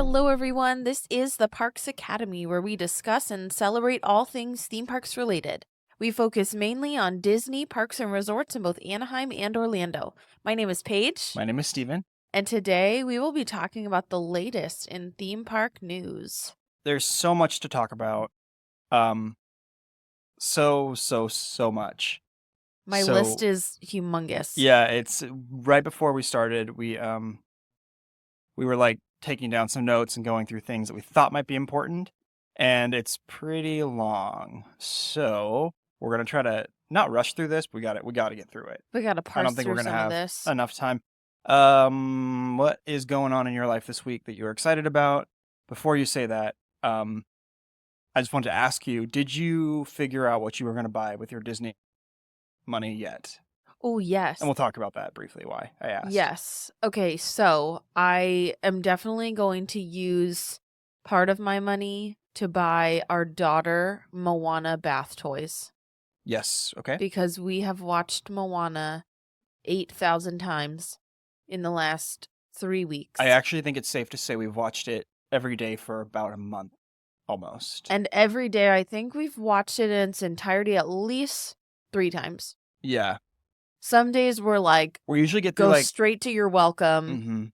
Hello, everyone. This is the Parks Academy, where we discuss and celebrate all things theme parks related. We focus mainly on Disney parks and resorts in both Anaheim and Orlando. My name is Paige. My name is Steven. And today we will be talking about the latest in theme park news. There's so much to talk about. So much. My list is humongous. Yeah, it's right before we started, we were like taking down some notes and going through things that we thought might be important, and it's pretty long. So we're gonna try to not rush through this, but we got to get through it. We got to I parse don't think through we're gonna some of have this. enough time. What is going on in your life this week that you're excited about? Before you say that, I just want to ask you, did you figure out what you were going to buy with your Disney money yet? Oh, yes. And we'll talk about that briefly, why I asked. Yes. Okay, so I am definitely going to use part of my money to buy our daughter Moana bath toys. Yes, okay. Because we have watched Moana 8,000 times in the last 3 weeks. I actually think it's safe to say we've watched it every day for about a month, almost. And every day, I think we've watched it in its entirety at least 3 times. Yeah. Some days we're like, we usually get through go straight to Your Welcome,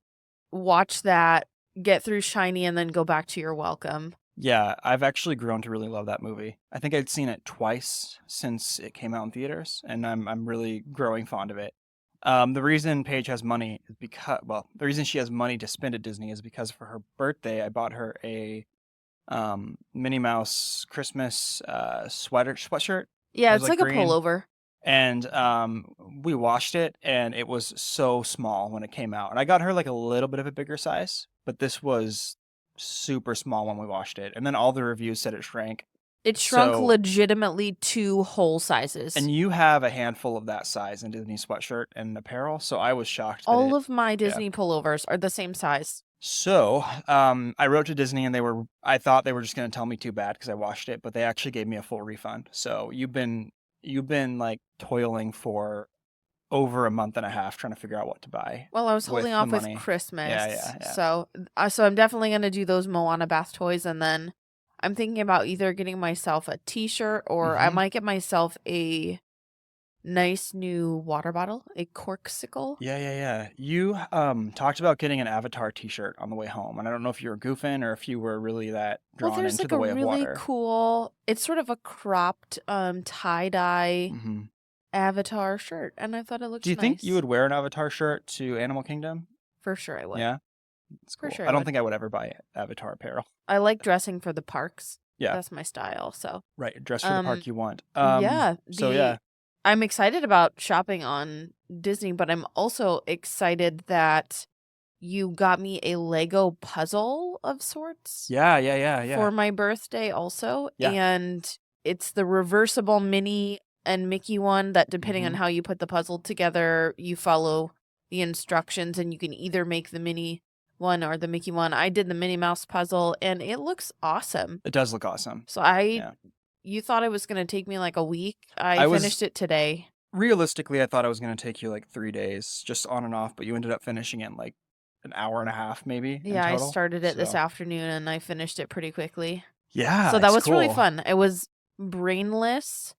watch that, get through Shiny, and then go back to Your Welcome. Yeah, I've actually grown to really love that movie. I think I'd seen it twice since it came out in theaters, and I'm really growing fond of it. The reason Paige has money is because, the reason she has money to spend at Disney is because for her birthday, I bought her a Minnie Mouse Christmas sweatshirt. Yeah, it's like green. a pullover. And we washed it, and it was so small when it came out. And I got her like a little bit of a bigger size, but this was super small when we washed it. And then all the reviews said it shrank. It shrunk legitimately 2 whole sizes. And you have a handful of that size in Disney sweatshirt and apparel, so I was shocked. All of my Disney pullovers are the same size. So I wrote to Disney, and I thought they were just going to tell me too bad because I washed it, but they actually gave me a full refund. So you've been like toiling for over a month and a half trying to figure out what to buy. Well, I was holding off with Christmas. Yeah. So I'm definitely going to do those Moana bath toys, and then I'm thinking about either getting myself a t-shirt or I might get myself a nice new water bottle, a corksicle. Yeah. You talked about getting an Avatar t-shirt on the way home, and I don't know if you were goofing or if you were really that drawn into the way of water. There's like a really cool, it's sort of a cropped tie-dye Avatar shirt, and I thought it looked nice. Do you think you would wear an Avatar shirt to Animal Kingdom? For sure I would. Yeah? It's cool. For sure I don't think I would ever buy Avatar apparel. I like dressing for the parks. Yeah. That's my style, so. Right, dress for the park you want. Yeah. I'm excited about shopping on Disney, but I'm also excited that you got me a Lego puzzle of sorts. Yeah. For my birthday also. Yeah. And it's the reversible Minnie and Mickey one that, depending on how you put the puzzle together, you follow the instructions, and you can either make the Minnie one or the Mickey one. I did the Minnie Mouse puzzle, and it looks awesome. It does look awesome. So you thought it was going to take me like a week. I finished it today. Realistically, I thought it was going to take you like 3 days, just on and off, but you ended up finishing it in like an hour and a half, maybe. Yeah, I started it this afternoon, and I finished it pretty quickly. Yeah, so that was really fun. It was brainless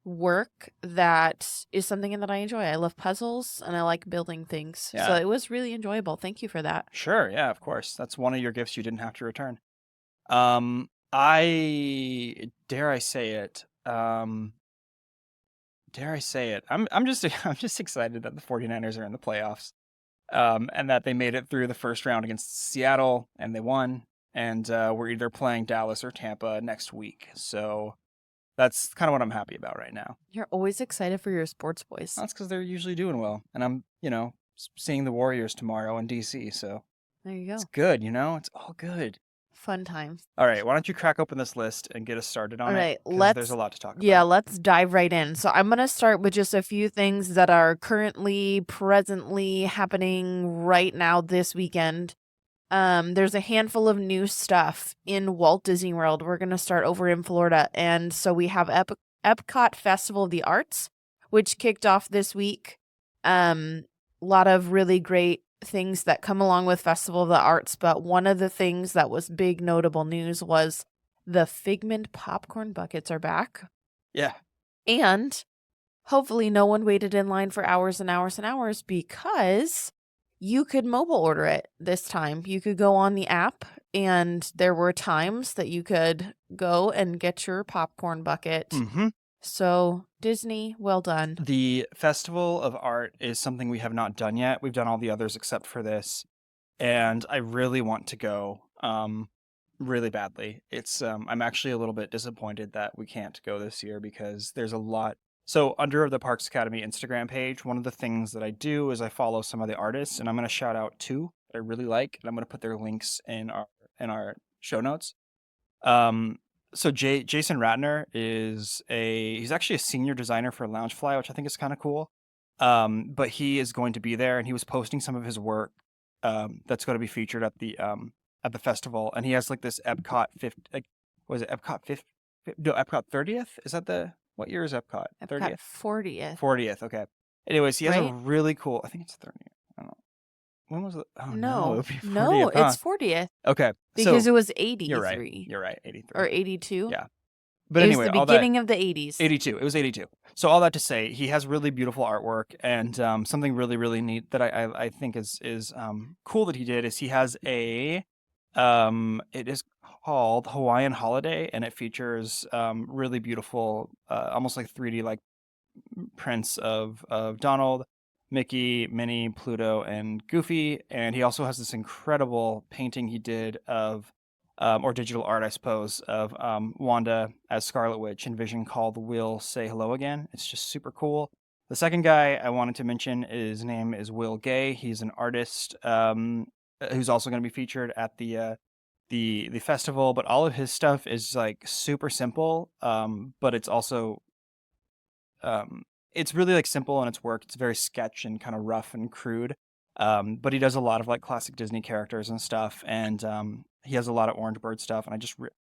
work that is something that I enjoy. I love puzzles, and I like building things. Yeah. So it was really enjoyable. Thank you for that. Sure, yeah, of course. That's one of your gifts you didn't have to return. Dare I say it? I'm just excited that the 49ers are in the playoffs. And that they made it through the first round against Seattle, and they won. And we're either playing Dallas or Tampa next week. So that's kind of what I'm happy about right now. You're always excited for your sports boys. That's because they're usually doing well. And I'm, seeing the Warriors tomorrow in DC. So there you go. It's good, it's all good. Fun times. All right, why don't you crack open this list and get us started on it? All right, there's a lot to talk about. Yeah, let's dive right in. So I'm going to start with just a few things that are presently happening right now this weekend. There's a handful of new stuff in Walt Disney World. We're going to start over in Florida. And so we have Epcot Festival of the Arts, which kicked off this week. A lot of really great things that come along with Festival of the Arts, but one of the things that was big notable news was the Figment popcorn buckets are back. Yeah. And hopefully no one waited in line for hours and hours and hours, because you could mobile order it this time. You could go on the app, and there were times that you could go and get your popcorn bucket. Mm-hmm. So Disney, well done. The Festival of Art is something we have not done yet. We've done all the others except for this, and I really want to go really badly. It's I'm actually a little bit disappointed that we can't go this year because there's a lot. So under the Parks Academy Instagram page, one of the things that I do is I follow some of the artists, and I'm going to shout out two that I really like, and I'm going to put their links in our show notes. So Jason Ratner he's actually a senior designer for Loungefly, which I think is kind of cool. But he is going to be there, and he was posting some of his work that's going to be featured at the festival, and he has like this Epcot 50, like, was it Epcot 50? No, Epcot 30th. Is that what year is Epcot? Epcot 40th. 40th. Okay. Anyways, he has a Right? really cool. I think it's 30th. I don't know. When was it? Oh no, it would be 40th. No, huh? it's 40th Okay. because so it was 83. You're right. 83 or 82. Yeah. But It anyway, was the all that beginning of the 80s. 82. It was 82. So all that to say, he has really beautiful artwork, and something really, really neat that I think is cool that he did is he has it is called Hawaiian Holiday, and it features really beautiful, almost like 3D like prints of Donald, Mickey, Minnie, Pluto, and Goofy. And he also has this incredible painting he did of or digital art, I suppose, of Wanda as Scarlet Witch and Vision called Will Say Hello Again. It's just super cool. The second guy I wanted to mention, his name is Will Gay. He's an artist who's also going to be featured at the festival, but all of his stuff is like super simple, but it's also it's really like simple in its work. It's very sketch and kind of rough and crude. But he does a lot of like classic Disney characters and stuff, and he has a lot of Orange Bird stuff. And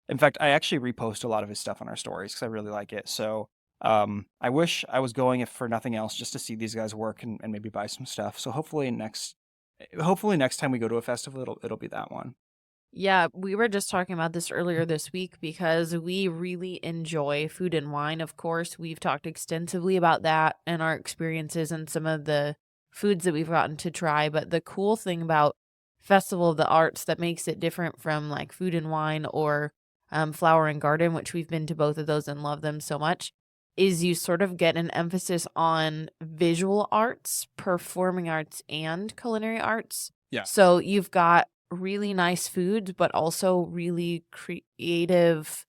in fact, I actually repost a lot of his stuff on our stories because I really like it. So I wish I was going, if for nothing else, just to see these guys work and maybe buy some stuff. So hopefully next time we go to a festival, it'll be that one. Yeah, we were just talking about this earlier this week because we really enjoy Food and Wine. Of course, we've talked extensively about that and our experiences and some of the foods that we've gotten to try. But the cool thing about Festival of the Arts that makes it different from like Food and Wine or Flower and Garden, which we've been to both of those and love them so much, is you sort of get an emphasis on visual arts, performing arts, and culinary arts. Yeah. So you've got really nice food, but also really creative.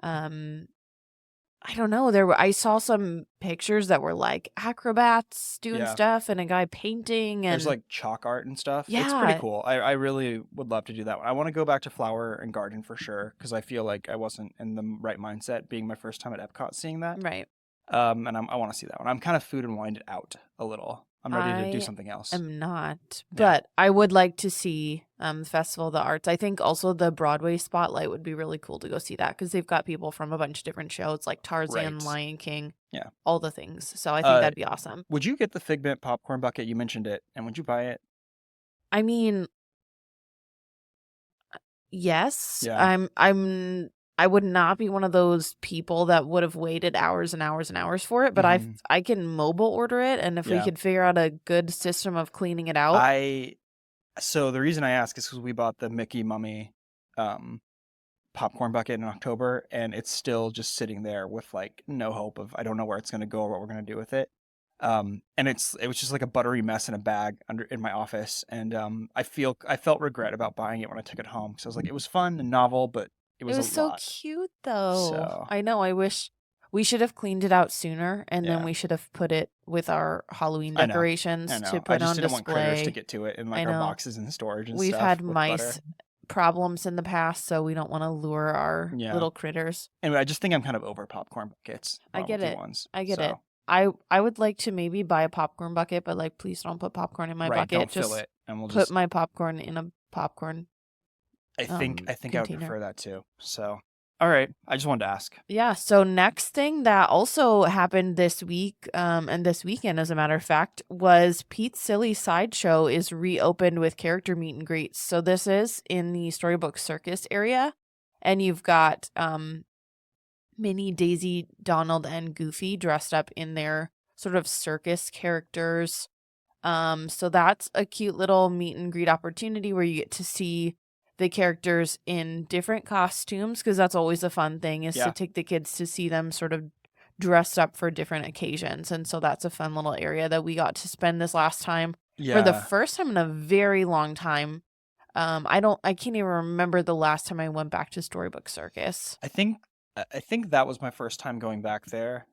I don't know. I saw some pictures that were like acrobats doing stuff and a guy painting, and there's like chalk art and stuff. Yeah. It's pretty cool. I really would love to do that one. I want to go back to Flower and Garden for sure, because I feel like I wasn't in the right mindset being my first time at Epcot seeing that. Right. And I want to see that one. I'm kind of Food and Wined out a little. I'm ready to do something else. I'm not, but I would like to see the Festival of the Arts. I think also the Broadway Spotlight would be really cool to go see that because they've got people from a bunch of different shows like Tarzan, Right. Lion King, Yeah. all the things. So I think that'd be awesome. Would you get the Figment popcorn bucket? You mentioned it, and would you buy it? I mean, yes. Yeah. I would not be one of those people that would have waited hours and hours and hours for it, but Mhm. I can mobile order it, and if we Yeah. could figure out a good system of cleaning it out. So the reason I ask is because we bought the Mickey Mummy popcorn bucket in October, and it's still just sitting there with like no hope of, I don't know where it's going to go or what we're going to do with it. And it was just like a buttery mess in a bag in my office, and I felt regret about buying it when I took it home because I was like, it was fun and novel, but it was a so lot. cute though. So- I know. I wish we should have cleaned it out sooner, and then Yeah. we should have put it with our Halloween I know. decorations I know. to put I just on didn't want critters display. to get to it in like I our know. boxes and storage and We've stuff. had with mice butter. problems in the past, so we don't want to lure our Yeah. little critters. Anyway, I just think I'm kind of over popcorn buckets. I get novelty it. Ones, I get so. it. I would like to maybe buy a popcorn bucket, but like, please don't put popcorn in my Right, bucket. don't Just fill it, and we'll put my popcorn in a popcorn. I think I would container. prefer that too. So All right. I just wanted to ask. Yeah, so next thing that also happened this week, and this weekend, as a matter of fact, was Pete's Silly Sideshow is reopened with character meet and greets. So this is in the Storybook Circus area, and you've got Minnie, Daisy, Donald, and Goofy dressed up in their sort of circus characters. So that's a cute little meet and greet opportunity where you get to see the characters in different costumes, because that's always a fun thing, is to take the kids to see them sort of dressed up for different occasions. And so that's a fun little area that we got to spend this last time for the first time in a very long time. I can't even remember the last time I went back to Storybook Circus. I think that was my first time going back there.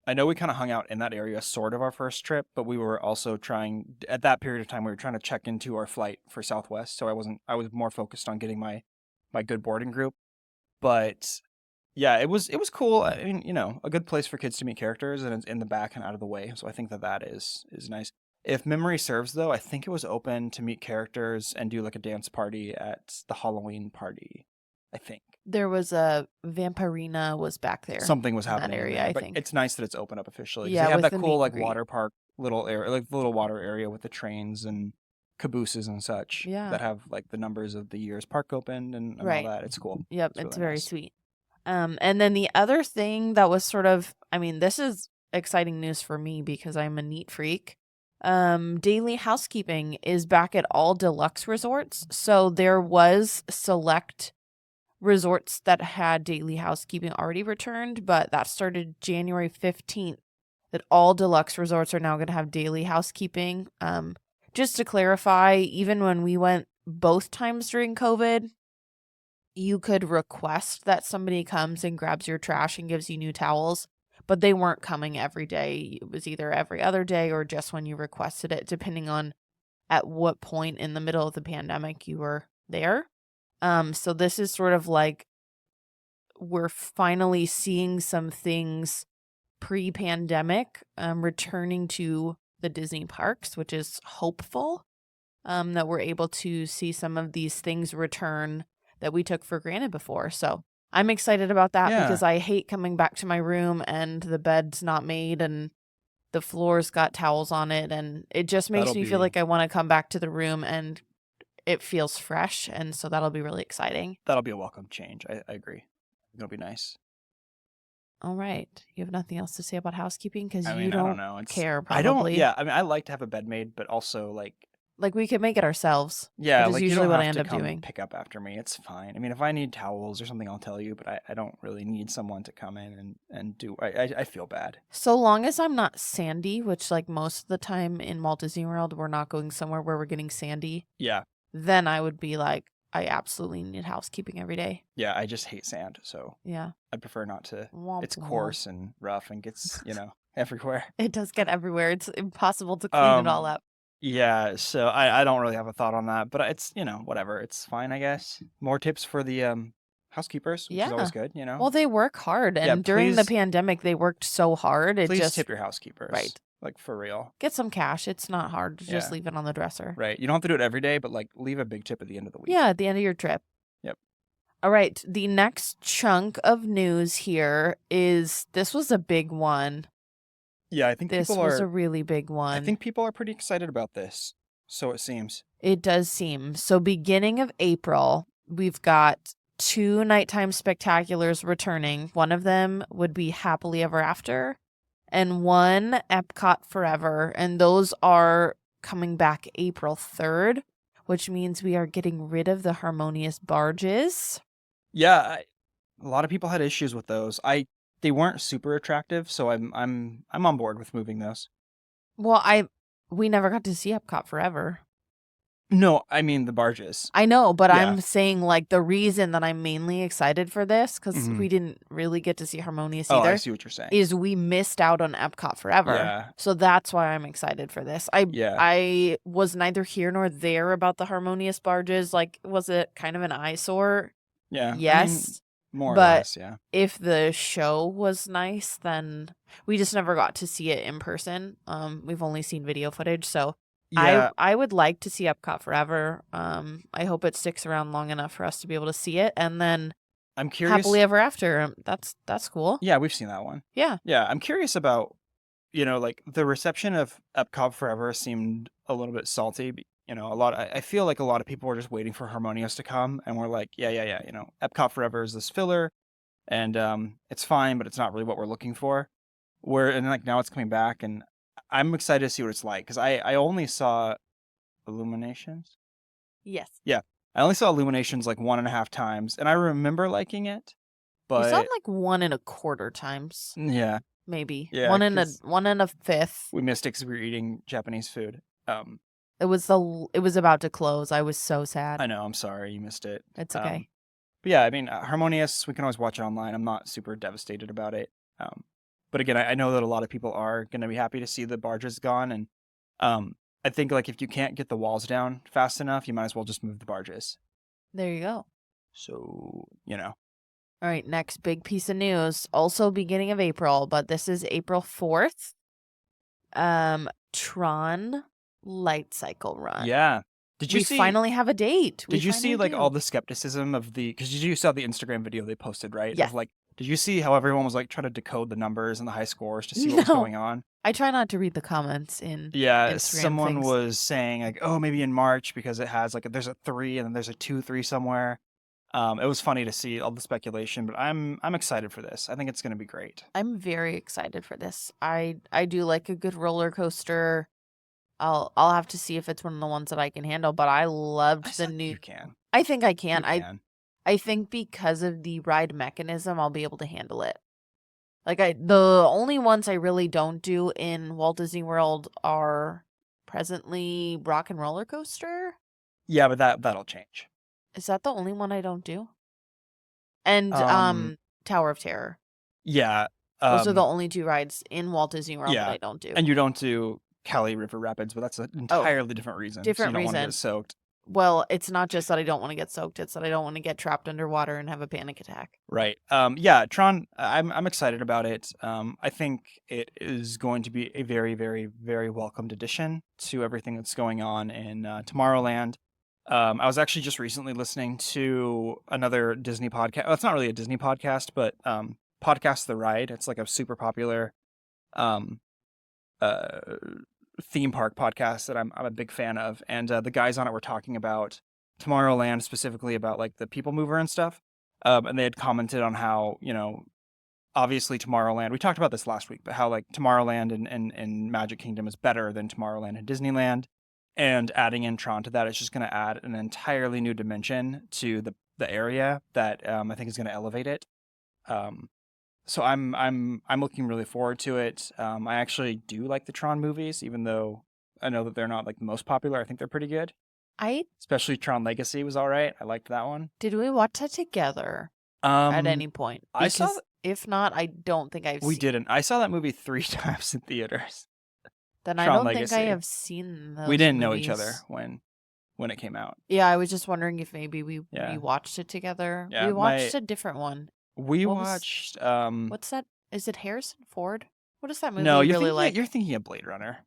I know we kind of hung out in that area sort of our first trip, but we were also trying, at that period of time, we were trying to check into our flight for Southwest. So I was more focused on getting my good boarding group. But yeah, it was cool. I mean, you know, a good place for kids to meet characters, and it's in the back and out of the way. So I think that is nice. If memory serves, though, I think it was open to meet characters and do like a dance party at the Halloween party, I think. There was a Vampirina was back there. Something was in happening that area, there, I but think. it's nice that it's open up officially. Yeah, They have with that the cool meet like and greet. water park little area, like the little water area with the trains and cabooses and such that have like the numbers of the years park opened and all that. It's cool. Yep, it's really very nice. sweet. And then the other thing that was sort of, I mean, this is exciting news for me because I'm a neat freak. Daily housekeeping is back at all deluxe resorts. So there was select resorts that had daily housekeeping already returned, but that started January 15th, that all deluxe resorts are now going to have daily housekeeping. Just to clarify, even when we went both times during COVID, you could request that somebody comes and grabs your trash and gives you new towels, but they weren't coming every day. It was either every other day or just when you requested it, depending on at what point in the middle of the pandemic you were there. So this is sort of like we're finally seeing some things pre-pandemic returning to the Disney parks, which is hopeful, that we're able to see some of these things return that we took for granted before. So I'm excited about that because I hate coming back to my room and the bed's not made and the floor's got towels on it, and it just makes me feel like I want to come back to the room and it feels fresh, and so that'll be really exciting. That'll be a welcome change. I agree. It'll be nice. All right. You have nothing else to say about housekeeping because I you don't know. care, probably. I don't. Yeah, I mean, I like to have a bed made, but also like we could make it ourselves. Yeah, which is like usually you don't what have I end to up come doing. pick up after me. It's fine. I mean, if I need towels or something, I'll tell you. But I don't really need someone to come in and do. I feel bad. So long as I'm not sandy, which like most of the time in Walt Disney World, we're not going somewhere where we're getting sandy. Yeah. Then I would be like, I absolutely need housekeeping every day. Yeah, I just hate sand, so yeah, I'd prefer not to. Womp It's womp. coarse and rough and gets everywhere. It does get everywhere. It's impossible to clean it all up. Yeah, so I don't really have a thought on that, but it's whatever. It's fine, I guess. More tips for the housekeepers, which is always good. Well, they work hard, and during the pandemic, they worked so hard. Please tip your housekeepers, right? Like for real. Get some cash. It's not hard to just leave it on the dresser. Right. You don't have to do it every day, but like leave a big tip at the end of the week. Yeah, at the end of your trip. Yep. All right. The next chunk of news here is this was a big one. Yeah, I think this was a really big one. I think people are pretty excited about this. So it seems. It does seem. So beginning of April, we've got 2 nighttime spectaculars returning. One of them would be Happily Ever After, and one Epcot Forever. And those are coming back April 3rd, which means we are getting rid of the Harmonious Barges. Yeah, a lot of people had issues with those. They weren't super attractive, so I'm on board with moving those. Well, we never got to see Epcot Forever. No, I mean the barges. I know, but I'm saying like the reason that I'm mainly excited for this, because we didn't really get to see Harmonious either. Oh, I see what you're saying. Is we missed out on Epcot Forever. Yeah. So that's why I'm excited for this. I was neither here nor there about the Harmonious Barges. Like, was it kind of an eyesore? Yeah. Yes. I mean, more or less, yeah. If the show was nice, then we just never got to see it in person. We've only seen video footage, so yeah. I would like to see Epcot Forever. I hope it sticks around long enough for us to be able to see it. And then I'm curious. Happily Ever After. That's cool. Yeah, we've seen that one. Yeah. Yeah, I'm curious about, like the reception of Epcot Forever seemed a little bit salty. I feel like a lot of people were just waiting for Harmonious to come, and we're like, yeah. Epcot Forever is this filler, and it's fine, but it's not really what we're looking for. And like now it's coming back, and I'm excited to see what it's like because I only saw Illuminations. Yes. Yeah, I only saw Illuminations like 1.5 times, and I remember liking it, You saw it but like 1.25 times, yeah, maybe. Yeah, One and 'cause- 1.5. we missed it because we were eating Japanese food. It was about to close. I was so sad. I know. I'm sorry you missed it. It's okay. But yeah, I mean, Harmonious, we can always watch it online. I'm not super devastated about it. But again, I know that a lot of people are going to be happy to see the barges gone. And I think like if you can't get the walls down fast enough, you might as well just move the barges. There you go. So, All right, next big piece of news. Also beginning of April, but this is April 4th. Tron Light Cycle Run. Yeah. Did you we finally have a date. Did you see like all the skepticism of because you saw the Instagram video they posted, right? Yes. Of, like, did you see how everyone was like trying to decode the numbers and the high scores to see what was going on? I try not to read the comments in Yeah, Instagram someone things. was saying like, oh, maybe in March because it has like there's a 3 and then there's a 2-3 somewhere. It was funny to see all the speculation, but I'm excited for this. I think it's going to be great. I'm very excited for this. I do like a good roller coaster. I'll have to see if it's one of the ones that I can handle, but I loved the new. You can. I think I can. You can. I think because of the ride mechanism, I'll be able to handle it. Like the only ones I really don't do in Walt Disney World are presently Rock and Roller Coaster. Yeah, but that'll change. Is that the only one I don't do? And Tower of Terror. Yeah. Those are the only 2 rides in Walt Disney World that I don't do. And you don't do Cali River Rapids, but that's an entirely different reason. Different so you don't reason. Want to get soaked. Well, it's not just that I don't want to get soaked; it's that I don't want to get trapped underwater and have a panic attack. Right. Yeah. Tron. I'm excited about it. I think it is going to be a very, very, very welcomed addition to everything that's going on in Tomorrowland. I was actually just recently listening to another Disney podcast. Well, it's not really a Disney podcast, but Podcast The Ride. It's like a super popular theme park podcast that I'm a big fan of. And the guys on it were talking about Tomorrowland, specifically about like the PeopleMover and stuff. And they had commented on how, obviously Tomorrowland, we talked about this last week, but how like Tomorrowland and Magic Kingdom is better than Tomorrowland and Disneyland. And adding in Tron to that, it's just going to add an entirely new dimension to the area that I think is going to elevate it. So I'm looking really forward to it. I actually do like the Tron movies, even though I know that they're not like the most popular. I think they're pretty good. Especially Tron Legacy was all right. I liked that one. Did we watch that together at any point? Because if not, I don't think I've. We didn't. I saw that movie 3 times in theaters. Then I don't think I have seen those. We didn't know each other when it came out. Yeah, I was just wondering if maybe we watched it together. Yeah, we watched a different one. We watched what's that? Is it Harrison Ford? What is that movie? No, you're thinking of Blade Runner.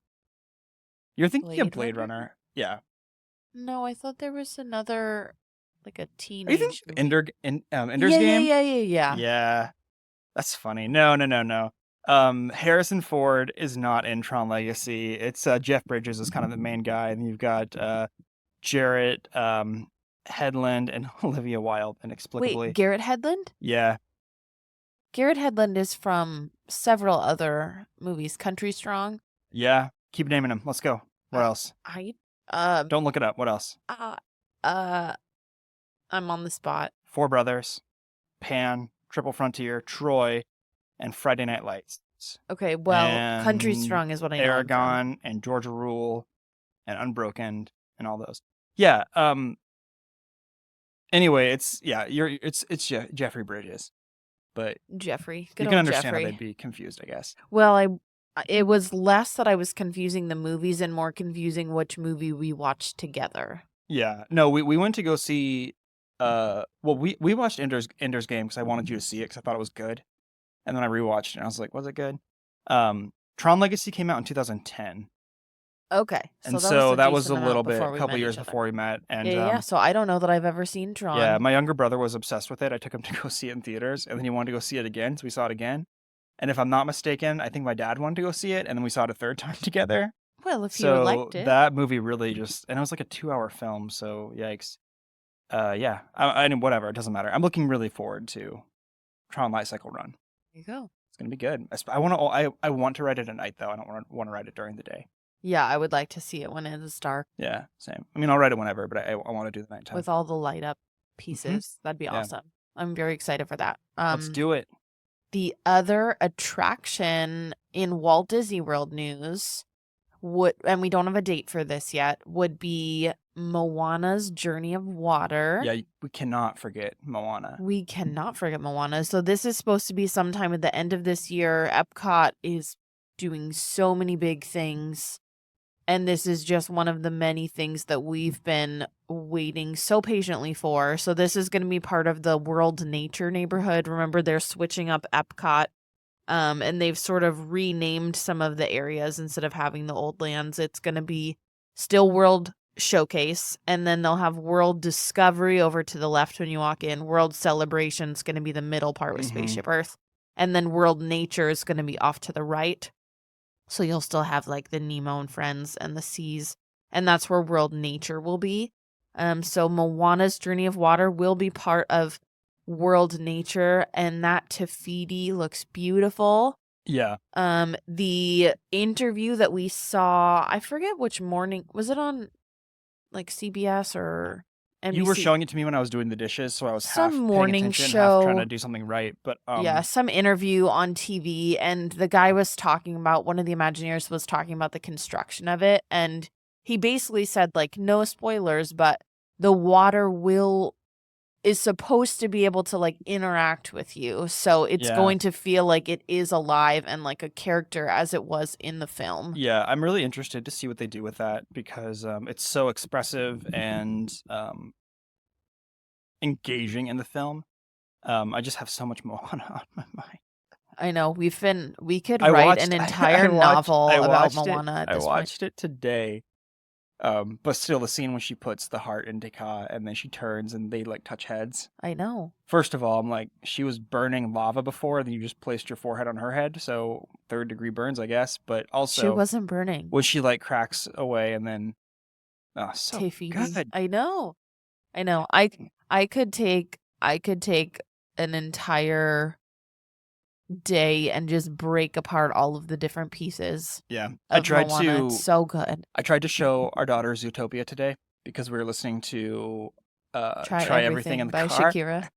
You're thinking of Blade Runner? Yeah. No, I thought there was another like a teenage. Are you thinking Ender's Game? Yeah. Yeah. That's funny. No. Harrison Ford is not in Tron Legacy. It's Jeff Bridges is kind of the main guy, and you've got Jarrett Hedlund and Olivia Wilde inexplicably. Wait, Garrett Hedlund? Yeah. Garrett Hedlund is from several other movies. Country Strong? Yeah. Keep naming him. Let's go. What else? Don't look it up. What else? I'm on the spot. 4 Brothers, Pan, Triple Frontier, Troy, and Friday Night Lights. Okay, well, Country Strong is what I know. Aragon and Georgia Rule and Unbroken and all those. Yeah. Anyway, it's Jeffrey Bridges, but Jeffrey. You can understand how they'd be confused, I guess. Well, it was less that I was confusing the movies and more confusing which movie we watched together. Yeah. No, we went to go see. We watched Ender's Game because I wanted you to see it because I thought it was good, and then I rewatched it and I was like, was it good? Tron Legacy came out in 2010. Okay. And So that was so a that was decent a little amount bit, before a we couple met years each other. before we met. And Yeah. So I don't know that I've ever seen yeah, Tron. my younger brother was obsessed with it. I took him to go see it in theaters, and then he wanted to go see it again, so we saw it again. And if I'm not mistaken, I think my dad wanted to go see it, and then we saw it a third time together. Well, if you So liked it. that movie really just, and it was like a 2-hour film, so yikes. Yeah, I mean, whatever, it doesn't matter. I'm looking really forward to Tron Light Cycle Run. There you go. It's gonna be good. I want to ride it at night though. I don't want to ride it during the day. Yeah, I would like to see it when it is dark Yeah, same. I mean, I'll ride it whenever, but I want to do the nighttime. with all the light up pieces. That'd be Yeah. awesome. I'm very excited for that. Let's do it. The other attraction in Walt Disney World news would, and we don't have a date for this yet, would be Moana's Journey of Water. Yeah, we cannot forget Moana. We cannot forget Moana. So this is supposed to be sometime at the end of this year. Epcot is doing so many big things. And this is just one of the many things that we've been waiting so patiently for. So this is going to be part of the World Nature neighborhood. Remember, they're switching up Epcot. And they've sort of renamed some of the areas instead of having the old lands. It's going to be still World Showcase, and then they'll have World Discovery over to the left when you walk in. World Celebration is going to be the middle part with Spaceship Earth. And then World Nature is going to be off to the right. So you'll still have like the Nemo and Friends and the seas. And that's where World Nature will be. So Moana's Journey of Water will be part of World Nature, and that Te Fiti looks beautiful. Yeah. The interview that we saw, I forget which morning, was it on like CBS or NBC? You were showing it to me when I was doing the dishes, so I was Some half morning paying attention, show, half trying to do something right. But yeah, some interview on TV, and the guy was talking about, one of the Imagineers was talking about the construction of it, and he basically said, like, no spoilers, but the water is supposed to be able to like interact with you. So it's going to feel like it is alive and like a character as it was in the film. Yeah, I'm really interested to see what they do with that because it's so expressive and engaging in the film. I just have so much Moana on my mind. I know. We could write an entire novel about Moana at this point. I watched it today. But still, the scene when she puts the heart in Deka and then she turns and they like touch heads. I know. First of all, I'm like, she was burning lava before, then you just placed your forehead on her head, so 3rd-degree burns, I guess. But also, she wasn't burning. When she like cracks away and then, so Te Fiti. good. I know. I could take an entire day and just break apart all of the different pieces. Yeah, I tried Moana. It's so good. I tried to show our daughter Zootopia today because we were listening to Try Everything in the by car. Shakira.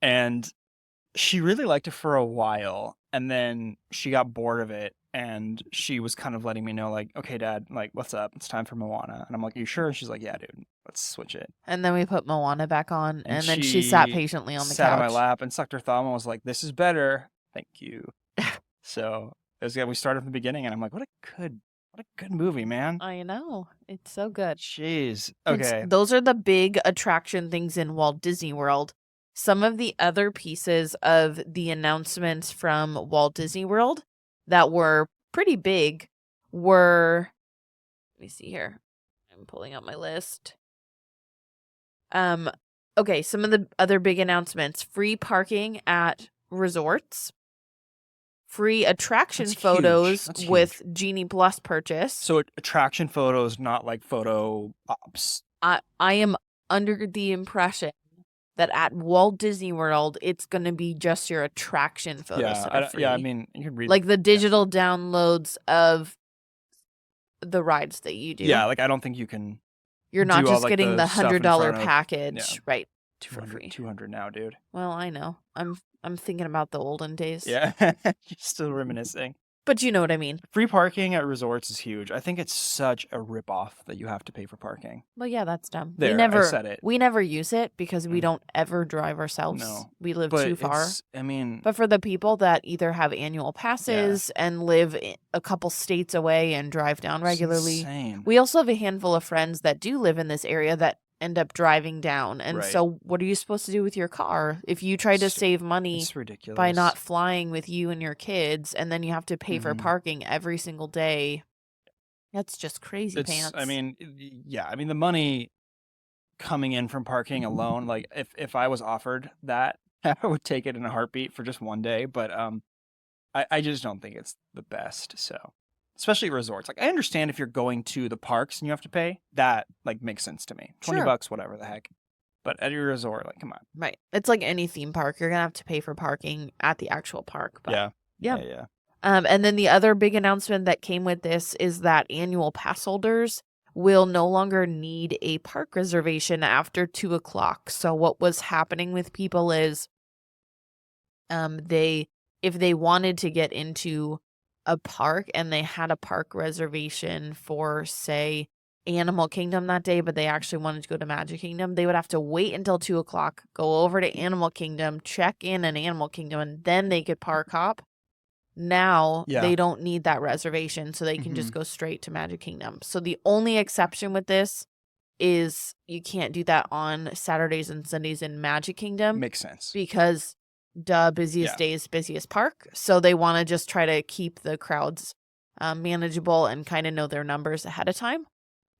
And she really liked it for a while, and then she got bored of it, and she was kind of letting me know, like, okay, Dad, like, what's up? It's time for Moana. And I'm like, you sure? And she's like, yeah, dude, let's switch it. And then we put Moana back on, and then she sat patiently on the couch. Sat on my lap and sucked her thumb and was like, this is better. Thank you. So we started from the beginning, and I'm like, what a good movie, man. I know. It's so good. Jeez. Okay. Those are the big attraction things in Walt Disney World. Some of the other pieces of the announcements from Walt Disney World that were pretty big were, let me see here. I'm pulling up my list. Okay, some of the other big announcements: free parking at resorts, free attraction photos with Genie Plus purchase. So attraction photos, not like photo ops. I am under the impression that at Walt Disney World, it's going to be just your attraction photos that are free. Yeah, I mean, you can read like the digital downloads of the rides that you do. Yeah, like I don't think you can. You're not just getting the $100 package, right? For free. $200 now, dude. Well, I know. I'm thinking about the olden days. Yeah, you're still reminiscing. But you know what I mean. Free parking at resorts is huge. I think it's such a ripoff that you have to pay for parking. Well, yeah, that's dumb. I said it. We never use it because we don't ever drive ourselves. No. We live too far. I but for the people that either have annual passes and live a couple states away and drive down regularly. It's insane. We also have a handful of friends that do live in this area that end up driving down. And so what are you supposed to do with your car if you try to save money by not flying with you and your kids, and then you have to pay for parking every single day? That's just crazy It's, I pants. mean, yeah, I mean, the money coming in from parking alone, like if I was offered that, I would take it in a heartbeat for just one day. But I just don't think it's the best. So, especially resorts. Like I understand if you're going to the parks and you have to pay, that like makes sense to me. 20 Sure. bucks, whatever the heck. But at your resort, like, come on. Right. It's like any theme park. You're going to have to pay for parking at the actual park. But Yeah. yeah. Yeah. And then the other big announcement that came with this is that annual pass holders will no longer need a park reservation after 2:00. So what was happening with people is they if they wanted to get into a park and they had a park reservation for, say, Animal Kingdom that day, but they actually wanted to go to Magic Kingdom, they would have to wait until 2:00, go over to Animal Kingdom, check in Animal Kingdom, and then they could park hop. Now Yeah. they don't need that reservation, so they can just go straight to Magic Kingdom. So the only exception with this is you can't do that on Saturdays and Sundays in Magic Kingdom Makes sense. because busiest days, busiest park. So they want to just try to keep the crowds manageable and kind of know their numbers ahead of time.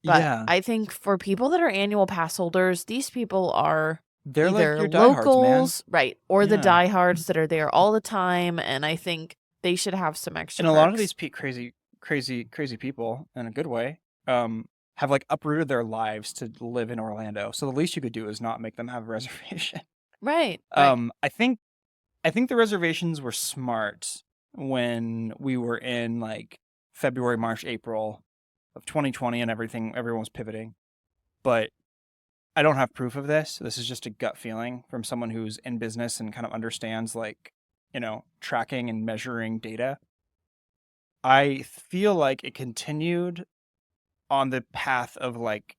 But Yeah. I think for people that are annual pass holders, these people are They're either like your diehards, locals, right, or the Yeah. diehards that are there all the time. And I think they should have some extra And a lot of perks. these crazy people, in a good way, have like uprooted their lives to live in Orlando. So the least you could do is not make them have a reservation. Right. I think the reservations were smart when we were in like February, March, April of 2020 and everyone was pivoting. But I don't have proof of this. This is just a gut feeling from someone who's in business and kind of understands like, tracking and measuring data. I feel like it continued on the path of like,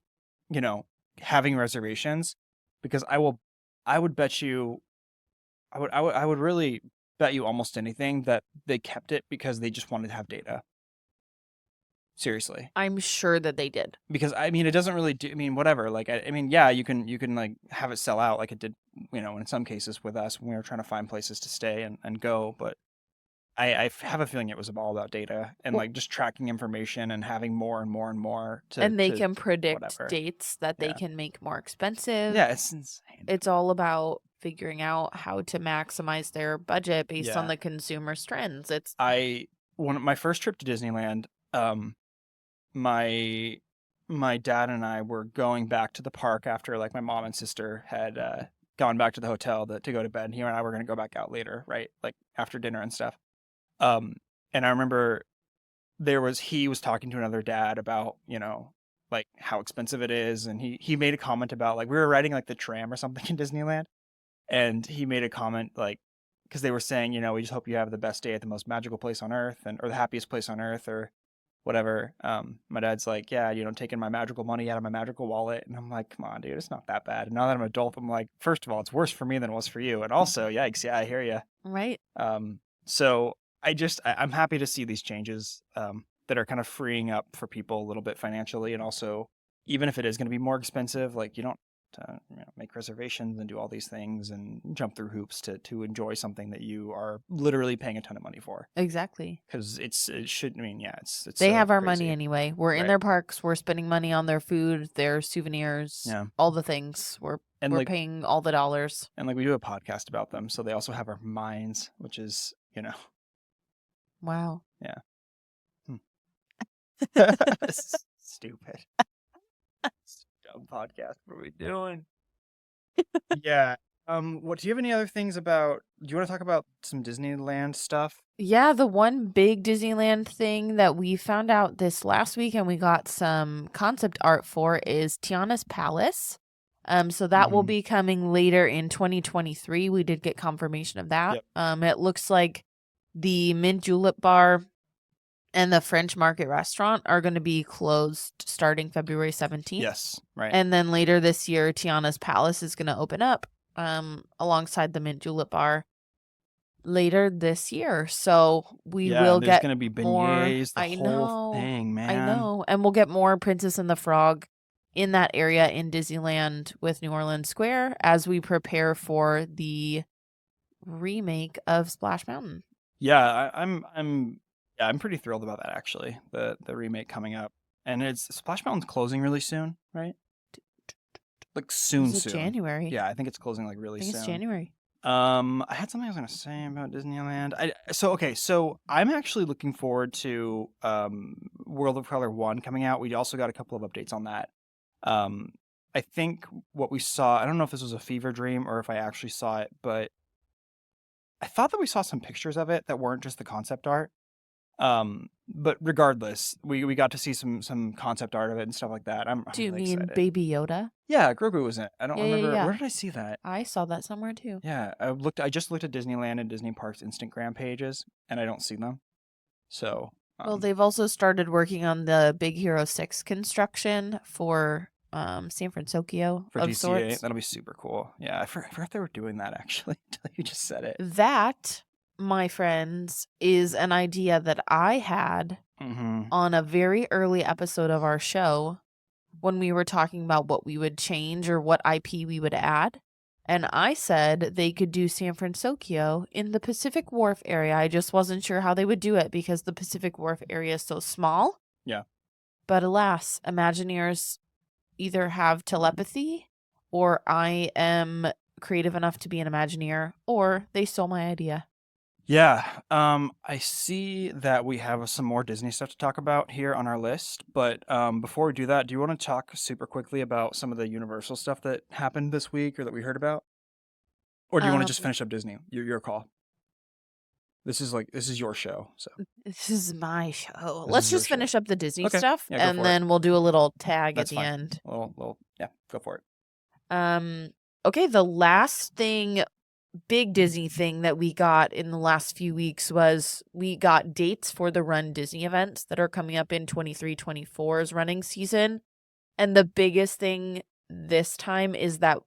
having reservations because I would bet you I would really bet you almost anything that they kept it because they just wanted to have data. Seriously. I'm sure that they did. Because I mean, it doesn't really do. I mean, whatever. Like, I mean, yeah, you can like have it sell out like it did, in some cases with us when we were trying to find places to stay and go. But I have a feeling it was all about data and Well, like just tracking information and having more and more and more to. and they can predict whatever. dates that they Yeah. can make more expensive. Yeah, it's insane. It's all about figuring out how to maximize their budget based on Yeah. the consumer's trends. It's When my first trip to Disneyland, my dad and I were going back to the park after like my mom and sister had gone back to the hotel to go to bed. And he and I were going to go back out later, right? Like after dinner and stuff. And I remember he was talking to another dad about, like how expensive it is. And he made a comment about like, we were riding like the tram or something in Disneyland. And he made a comment like, because they were saying, we just hope you have the best day at the most magical place on earth or the happiest place on earth or whatever. My dad's like, yeah, taking my magical money out of my magical wallet. And I'm like, come on, dude, it's not that bad. And now that I'm an adult, I'm like, first of all, it's worse for me than it was for you. And also, yikes, yeah, I hear you. right. So I'm happy to see these changes that are kind of freeing up for people a little bit financially. And also, even if it is going to be more expensive, like you don't make reservations and do all these things and jump through hoops to enjoy something that you are literally paying a ton of money for. Exactly. Because it's they have our crazy. money anyway. We're in their parks. We're spending money on their food, their souvenirs, all the things. We're paying all the dollars. And like we do a podcast about them, so they also have our minds, which is Wow. Yeah. Stupid. Dumb podcast. What are we doing? Yeah. What do you have any other things about? Do you want to talk about some Disneyland stuff? Yeah, the one big Disneyland thing that we found out this last week and we got some concept art for is Tiana's Palace. So that will be coming later in 2023. We did get confirmation of that. Yep. It looks like the Mint Julep Bar and the French Market Restaurant are going to be closed starting February 17th. Yes, right. And then later this year, Tiana's Palace is going to open up alongside the Mint Julep Bar later this year. So we will get going to be more. beignets, the whole thing, man. I know. And we'll get more Princess and the Frog in that area in Disneyland with New Orleans Square as we prepare for the remake of Splash Mountain. Yeah, I'm pretty thrilled about that actually. The remake coming up. and it's Splash Mountain's closing really soon, right? Like soon. Is it January? Yeah, I think it's closing like really I think soon. it's January. I had something I was gonna say about Disneyland. So I'm actually looking forward to World of Color 1 coming out. We also got a couple of updates on that. I think what we saw, I don't know if this was a fever dream or if I actually saw it, but I thought that we saw some pictures of it that weren't just the concept art. But regardless, we got to see some concept art of it and stuff like that. I'm Do you really mean excited. Baby Yoda? Yeah, Grogu was in it. I don't remember. Yeah. Where did I see that? I saw that somewhere too. Yeah, I just looked at Disneyland and Disney Parks Instagram pages, and I don't see them. So. Well, they've also started working on the Big Hero 6 construction for San Francisco for of DCA. sorts. That'll be super cool. Yeah, I forgot they were doing that actually until you just said it. That, my friends, is an idea that I had on a very early episode of our show when we were talking about what we would change or what IP we would add. And I said they could do San Francisco in the Pacific Wharf area. I just wasn't sure how they would do it because the Pacific Wharf area is so small. Yeah. But alas, Imagineers either have telepathy or I am creative enough to be an Imagineer or they stole my idea. Yeah. I see that we have some more Disney stuff to talk about here on our list. But before we do that, do you want to talk super quickly about some of the Universal stuff that happened this week or that we heard about? Or do you want to just finish up Disney? Your call. This is your show. So this is my show. Let's just finish up the Disney stuff, and then we'll do a little tag at the end. Well, yeah, go for it. Okay, the last big Disney thing that we got in the last few weeks was we got dates for the Run Disney events that are coming up in 23-24's running season. And the biggest thing this time is that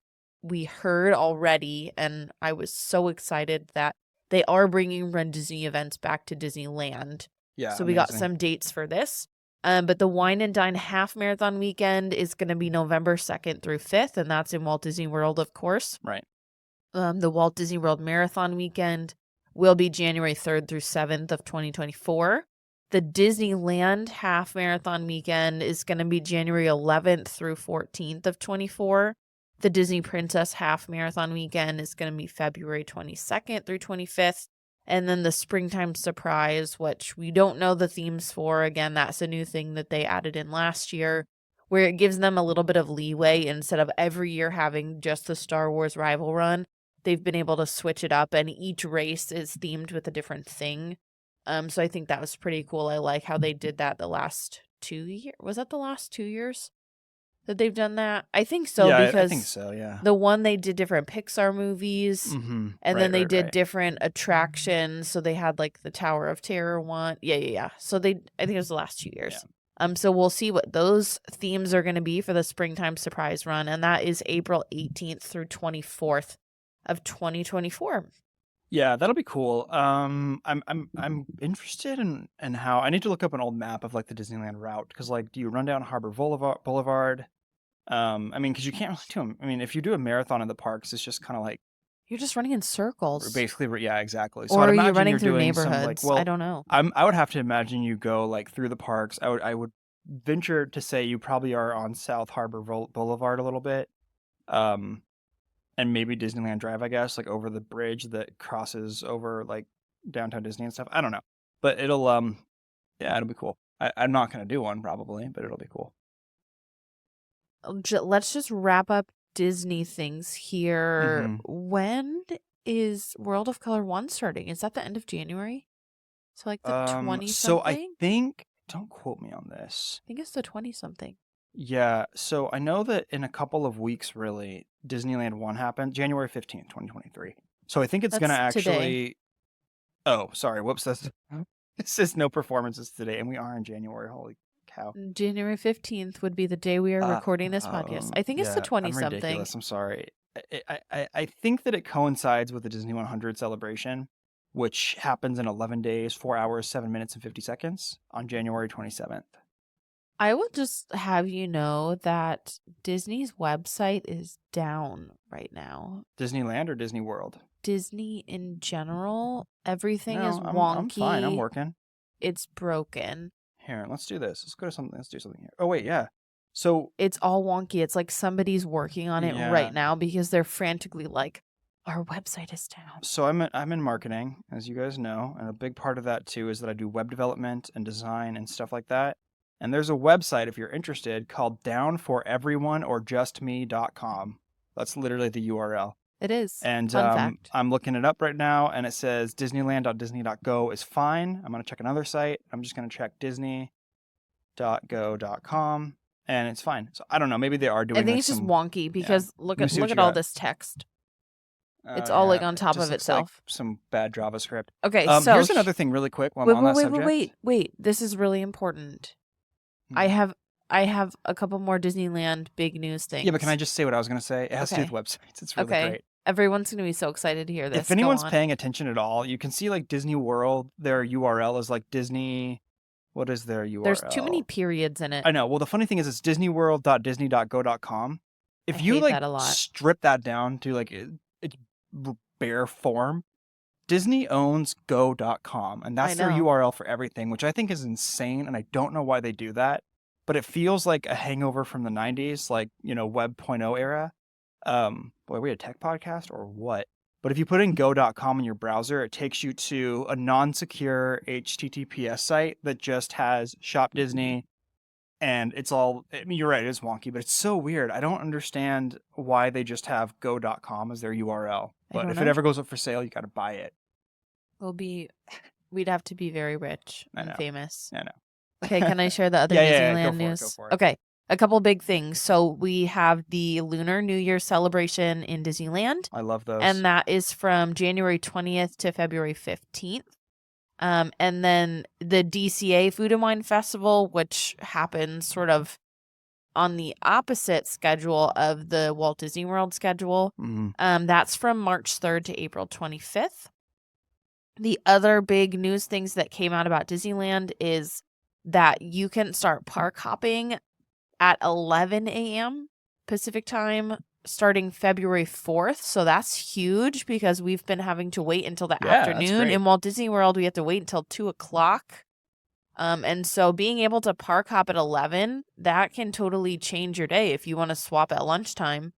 we heard already, and I was so excited that they are bringing Run Disney events back to Disneyland. Yeah. So we got some dates for this. But the Wine and Dine Half Marathon weekend is going to be November 2nd through 5th, and that's in Walt Disney World, of course. Right. The Walt Disney World Marathon weekend will be January 3rd through 7th of 2024. The Disneyland Half Marathon weekend is going to be January 11th through 14th of 24. The Disney Princess Half Marathon weekend is going to be February 22nd through 25th. And then the Springtime Surprise, which we don't know the themes for. Again, that's a new thing that they added in last year, where it gives them a little bit of leeway instead of every year having just the Star Wars Rival Run. They've been able to switch it up, and each race is themed with a different thing. So I think that was pretty cool. I like how they did that the last 2 years. Was that the last 2 years that they've done that? I think so, because I think so, yeah. The one they did different Pixar movies, and then they did different attractions. So they had like the Tower of Terror one. Yeah. So I think it was the last 2 years. Yeah. So we'll see what those themes are going to be for the Springtime Surprise Run, and that is April 18th through 24th of 2024. Yeah, that'll be cool. I'm interested in how I need to look up an old map of like the Disneyland route, because like, do you run down Harbor Boulevard? I mean, because you can't really do them. I mean, if you do a marathon in the parks, it's just kind of like you're just running in circles. Basically, yeah, exactly. So or you're running through neighborhoods. I don't know. I would have to imagine you go like through the parks. I would venture to say you probably are on South Harbor Boulevard a little bit. And maybe Disneyland Drive, I guess, like over the bridge that crosses over like downtown Disney and stuff. I don't know, but it'll be cool. I'm not gonna do one probably, but it'll be cool. Let's just wrap up Disney things here. When is World of Color 1 starting? Is that the end of January? So like the 20-something? So I think, don't quote me on this. I think it's the 20-something. Yeah, so I know that in a couple of weeks, really, Disneyland 1 happened, January 15th, 2023. So I think it's going to actually... Today. Oh, sorry, whoops. This says no performances today, and we are in January. Holy cow. January 15th would be the day we are recording this podcast. I think it's the 20-something. I'm ridiculous. I'm sorry. I think that it coincides with the Disney 100 celebration, which happens in 11 days, 4 hours, 7 minutes, and 50 seconds on January 27th. I will just have you know that Disney's website is down right now. Disneyland or Disney World? Disney in general. Everything is wonky. I'm fine. I'm working. It's broken. Here, let's do this. Let's go to something. Let's do something here. Oh wait, yeah. So It's all wonky. It's like somebody's working on it Yeah. right now because they're frantically like, our website is down. So I'm in marketing, as you guys know, and a big part of that too is that I do web development and design and stuff like that. And there's a website, if you're interested, called downforeveryoneorjustme.com. That's literally the URL. It is. And Fun fact. I'm looking it up right now, and it says Disneyland.disney.go is fine. I'm going to check another site. I'm just going to check Disney.go.com, and it's fine. So I don't know. Maybe they are doing. I think like it's just some, wonky because look Let me see what at you all got. this text. It's Oh, all like yeah, on top just of looks like itself. some bad JavaScript. Okay, so Here's another thing, really quick. While I'm on that subject. wait. This is really important. I have a couple more Disneyland big news things. Yeah, but can I just say what I was going to say? It has to do Okay. with websites. It's really Okay. great. Everyone's going to be so excited to hear this. If anyone's paying attention at all, you can see like Disney World, their URL is like Disney. What is their URL? There's too many periods in it. I know. Well, the funny thing is it's disneyworld.disney.go.com. If I you hate like that a lot. strip that down to like its bare form, Disney owns go.com, and that's their know. URL for everything, which I think is insane, and I don't know why they do that, but it feels like a hangover from the 90s, like, Web 0.0 era. Boy, are we a tech podcast or what? But if you put in go.com in your browser, it takes you to a non-secure HTTPS site that just has Shop Disney, and it's all, I mean, you're right, it is wonky, but it's so weird. I don't understand why they just have go.com as their URL. But if it ever goes up for sale, you got to buy it. We'd have to be very rich I and know. famous. I know. Okay, can I share the other Yeah, Disneyland go for it, news? go for it. Okay, a couple big things. So we have the Lunar New Year celebration in Disneyland. I love those. And that is from January 20th to February 15th. And then the DCA Food and Wine Festival, which happens sort of on the opposite schedule of the Walt Disney World schedule. That's from March 3rd to April 25th. The other big news things that came out about Disneyland is that you can start park hopping at 11 a.m. Pacific time starting February 4th. So that's huge because we've been having to wait until the afternoon. In Walt Disney World, we have to wait until 2 o'clock. And so being able to park hop at 11, that can totally change your day if you want to swap at lunchtime.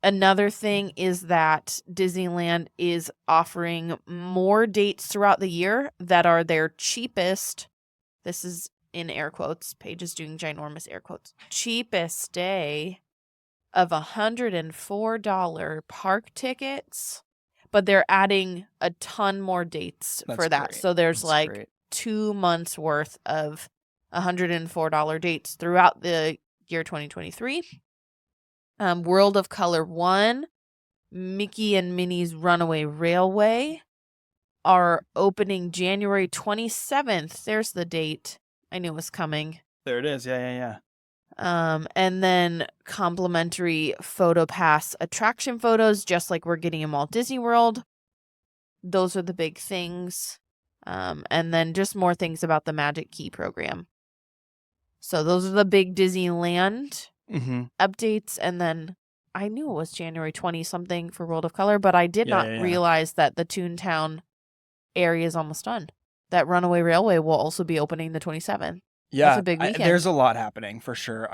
Another thing is that Disneyland is offering more dates throughout the year that are their cheapest. This is in air quotes. Paige is doing ginormous air quotes. Cheapest day of $104 park tickets, but they're adding a ton more dates for that. Great. So there's 2 months worth of $104 dates throughout the year 2023. World of Color 1, Mickey and Minnie's Runaway Railway are opening January 27th. There's the date. I knew it was coming. There it is. Yeah. And then complimentary photo pass attraction photos, just like we're getting in Walt Disney World. Those are the big things. And then just more things about the Magic Key program. So those are the big Disneyland updates. And then I knew it was January 20 something for World of Color, but I did not realize that the Toontown area is almost done. That Runaway Railway will also be opening the 27th. Yeah, that's a big weekend. There's a lot happening for sure.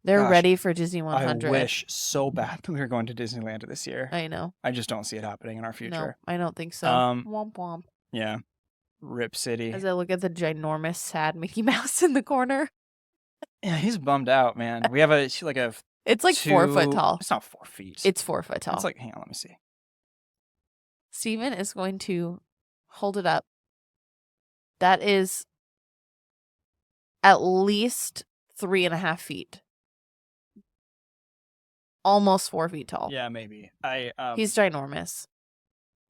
They're ready for Disney 100. I wish so bad that we were going to Disneyland this year. I know. I just don't see it happening in our future. No, I don't think so. Womp womp. Yeah. Rip City. As I look at the ginormous, sad Mickey Mouse in the corner. Yeah, he's bummed out, man. We have It's like 4 foot tall. It's not 4 feet. It's 4 foot tall. It's like, hang on, let me see. Steven is going to hold it up. That is at least 3.5 feet. Almost 4 feet tall. Yeah, maybe. He's ginormous.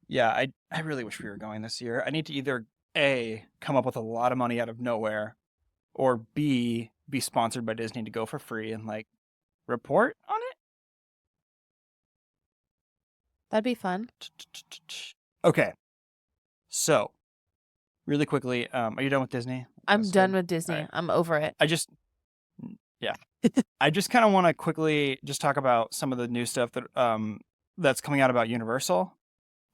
Yeah, I really wish we were going this year. I need to either A, come up with a lot of money out of nowhere, or B, be sponsored by Disney to go for free and report on it. That'd be fun. Okay. So, really quickly, are you done with Disney? I'm done with Disney. Right. I'm over it. I just kind of want to quickly just talk about some of the new stuff that that's coming out about Universal.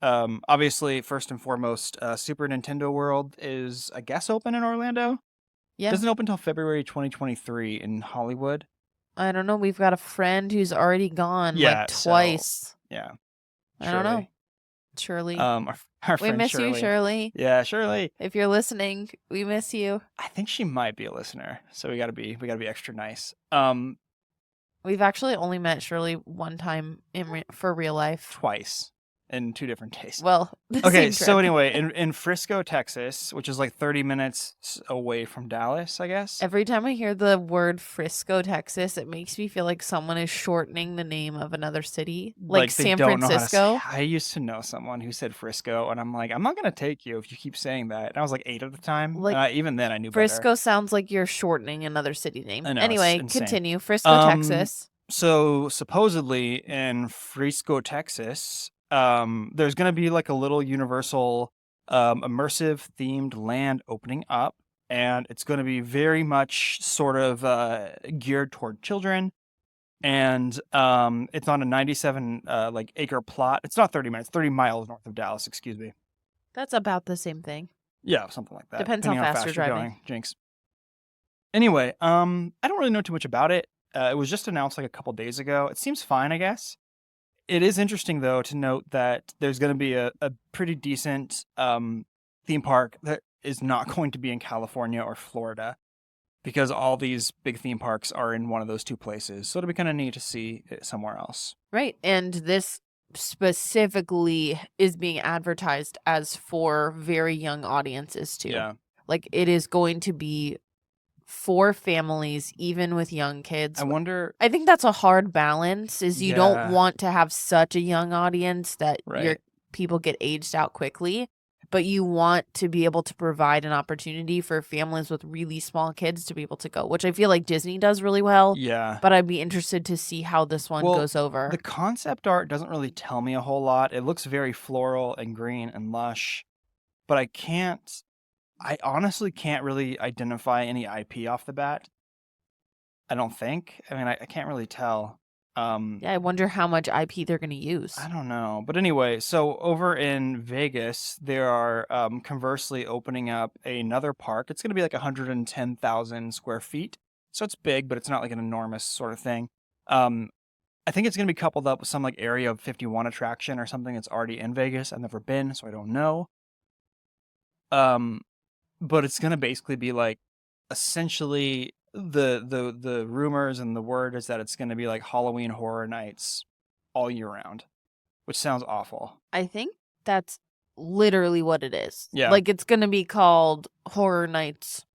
Obviously, first and foremost, Super Nintendo World is, I guess, open in Orlando. Yeah. Doesn't open until February 2023 in Hollywood. I don't know. We've got a friend who's already gone Yeah, like twice. Yeah. I don't know. Shirley. Our We friend miss you, Shirley. Shirley. Yeah, Shirley. If you're listening, we miss you. I think she might be a listener, so we gotta be extra nice. We've actually only met Shirley one time for real life. Twice in 2 different days. Well, Okay, same so trip. anyway, in Frisco, Texas, which is like 30 minutes away from Dallas, I guess. Every time I hear the word Frisco, Texas, it makes me feel like someone is shortening the name of another city, like they San don't know how to Francisco. say. I used to know someone who said Frisco, and I'm like, I'm not gonna take you if you keep saying that. And I was like 8 at the time. Like, even then, I knew Frisco better. sounds like you're shortening another city name. I know, Anyway, it's insane. continue. Frisco, Texas. So supposedly in Frisco, Texas, there's gonna be like a little Universal immersive themed land opening up, and it's gonna be very much sort of geared toward children. And it's on a 97 acre plot. It's not 30 minutes, 30 miles north of Dallas, excuse me. That's about the same thing. Yeah, something like that. Depends how depending fast you're driving. going. Jinx. Anyway, I don't really know too much about it. It was just announced like a couple days ago. It seems fine, I guess. It is interesting, though, to note that there's going to be a pretty decent theme park that is not going to be in California or Florida, because all these big theme parks are in one of those 2 places. So it'll be kind of neat to see it somewhere else. Right. And this specifically is being advertised as for very young audiences, too. Yeah. Like, it is going to be for families, even with young kids. I think that's a hard balance, is you don't want to have such a young audience that your people get aged out quickly, but you want to be able to provide an opportunity for families with really small kids to be able to go, which I feel like Disney does really well. Yeah. But I'd be interested to see how this one goes over. The concept art doesn't really tell me a whole lot. It looks very floral and green and lush, but I honestly can't really identify any IP off the bat. I don't think. I mean, I can't really tell. Yeah, I wonder how much IP they're going to use. I don't know. But anyway, so over in Vegas, there are conversely opening up another park. It's going to be like 110,000 square feet. So it's big, but it's not like an enormous sort of thing. I think it's going to be coupled up with some like Area 51 attraction or something that's already in Vegas. I've never been, so I don't know. But it's gonna basically be like, essentially, the rumors and the word is that it's gonna be like Halloween Horror Nights all year round, which sounds awful. I think that's literally what it is. Yeah. Like, it's gonna be called Horror Nights.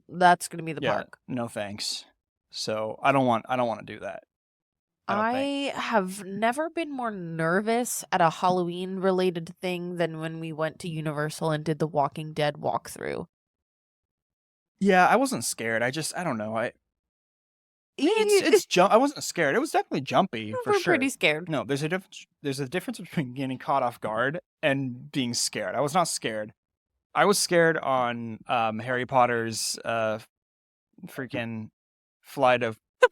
That's gonna be the park. No thanks. So I don't want to do that. I have never been more nervous at a Halloween related thing than when we went to Universal and did the Walking Dead walkthrough. Yeah, I wasn't scared. I don't know. I wasn't scared. It was definitely jumpy for We're sure. pretty scared. No, there's a difference between getting caught off guard and being scared. I was not scared. I was scared on Harry Potter's freaking Flight of the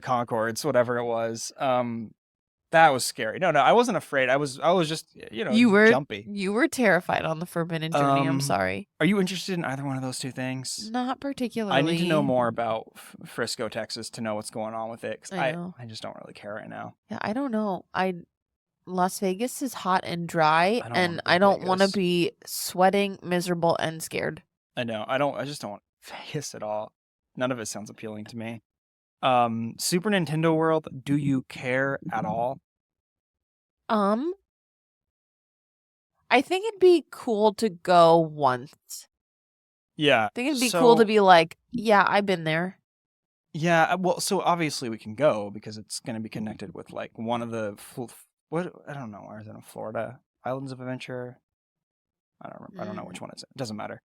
Conchords, whatever it was. That was scary. No, I wasn't afraid. I was just, jumpy. You were terrified on the Forbidden Journey. I'm sorry. Are you interested in either one of those 2 things? Not particularly. I need to know more about Frisco, Texas, to know what's going on with it. Because I just don't really care right now. Yeah, I don't know. Las Vegas is hot and dry, and I don't want to be sweating, miserable, and scared. I know. I just don't want Vegas at all. None of it sounds appealing to me. Super Nintendo World, do you care at all? I think it'd be cool to go once. Yeah. I think it'd be cool to be like, yeah, I've been there. Yeah, well, so obviously we can go because it's going to be connected with like one of the I don't know, where is it in Florida? Islands of Adventure? I don't remember. I don't know which one it's in. It doesn't matter.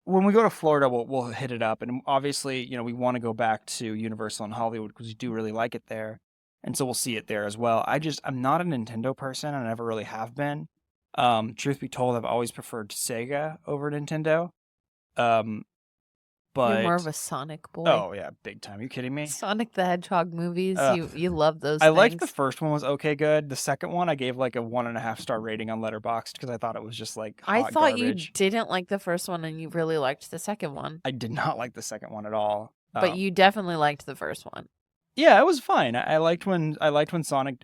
When we go to Florida, we'll hit it up, and obviously, we want to go back to Universal in Hollywood because we do really like it there, and so we'll see it there as well. I'm not a Nintendo person, and I never really have been. Truth be told, I've always preferred Sega over Nintendo. But You're more of a Sonic boy. oh yeah, big time. Are you kidding me? Sonic the Hedgehog movies. Ugh. You love those I things. liked the first one was okay good. The second one I gave like a 1.5 star rating on Letterboxd because I thought it was just like hot I thought garbage. you didn't like the first one and you really liked the second one. I did not like the second one at all. But you definitely liked the first one. Yeah, it was fine. I liked when Sonic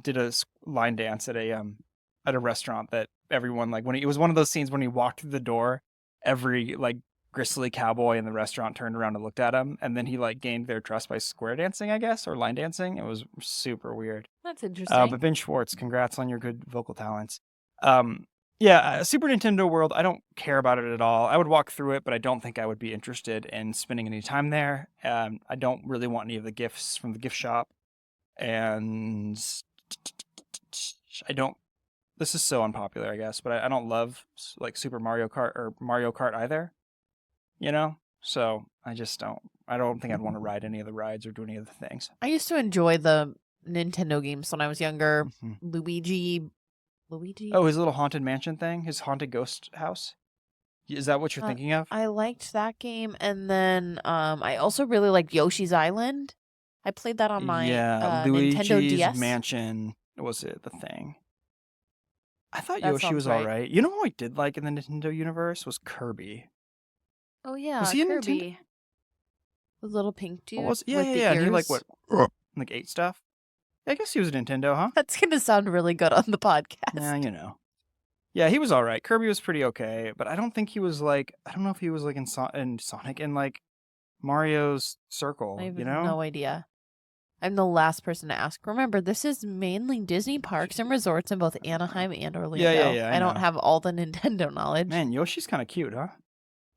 did a line dance at a restaurant that everyone like when it was one of those scenes when he walked through the door, every like gristly cowboy in the restaurant turned around and looked at him, and then he like gained their trust by square dancing, I guess, or line dancing. It was super weird. That's interesting. But Ben Schwartz, congrats on your good vocal talents. Super Nintendo World, I don't care about it at all. I would walk through it, but I don't think I would be interested in spending any time there. I don't really want any of the gifts from the gift shop, and I don't. This is so unpopular, I guess, but I don't love like Super Mario Kart or Mario Kart either. You know, so I just don't. I don't think I'd want to ride any of the rides or do any of the things. I used to enjoy the Nintendo games when I was younger. Mm-hmm. Luigi. Oh, his little haunted mansion thing, his haunted ghost house. Is that what you're thinking of? I liked that game, and then I also really liked Yoshi's Island. I played that on my Luigi's Nintendo DS. Mansion was it the thing? I thought That Yoshi was sounds right. all right. You know who I did like in the Nintendo universe was Kirby. Oh yeah, Was he in Kirby. The little pink dude. What was with the And he like ears. what like ate stuff. I guess he was a Nintendo, huh? That's gonna sound really good on the podcast. Yeah, you know. Yeah, he was all right. Kirby was pretty okay, but I don't think he was like. I don't know if he was like in Sonic in like Mario's circle. I have You know? no idea. I'm the last person to ask. Remember, this is mainly Disney parks and resorts in both Anaheim and Orlando. Yeah, I don't know. have all the Nintendo knowledge. Man, Yoshi's kind of cute, huh?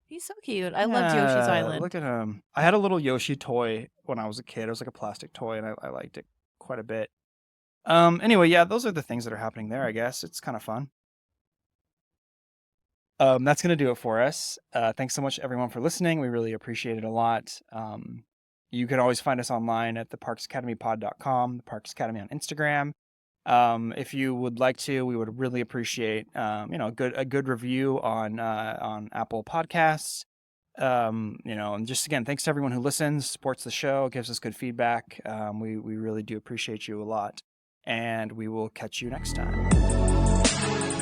He's so cute. I loved Yoshi's Island. Look at him. I had a little Yoshi toy when I was a kid. It was like a plastic toy, and I liked it quite a bit. Anyway, yeah, those are the things that are happening there, I guess. It's kind of fun. That's going to do it for us. Thanks so much, everyone, for listening. We really appreciate it a lot. You can always find us online at theparksacademypod.com, the Parks Academy on Instagram. If you would like to, we would really appreciate, a good review on Apple Podcasts. And just again, thanks to everyone who listens, supports the show, gives us good feedback. We really do appreciate you a lot, and we will catch you next time.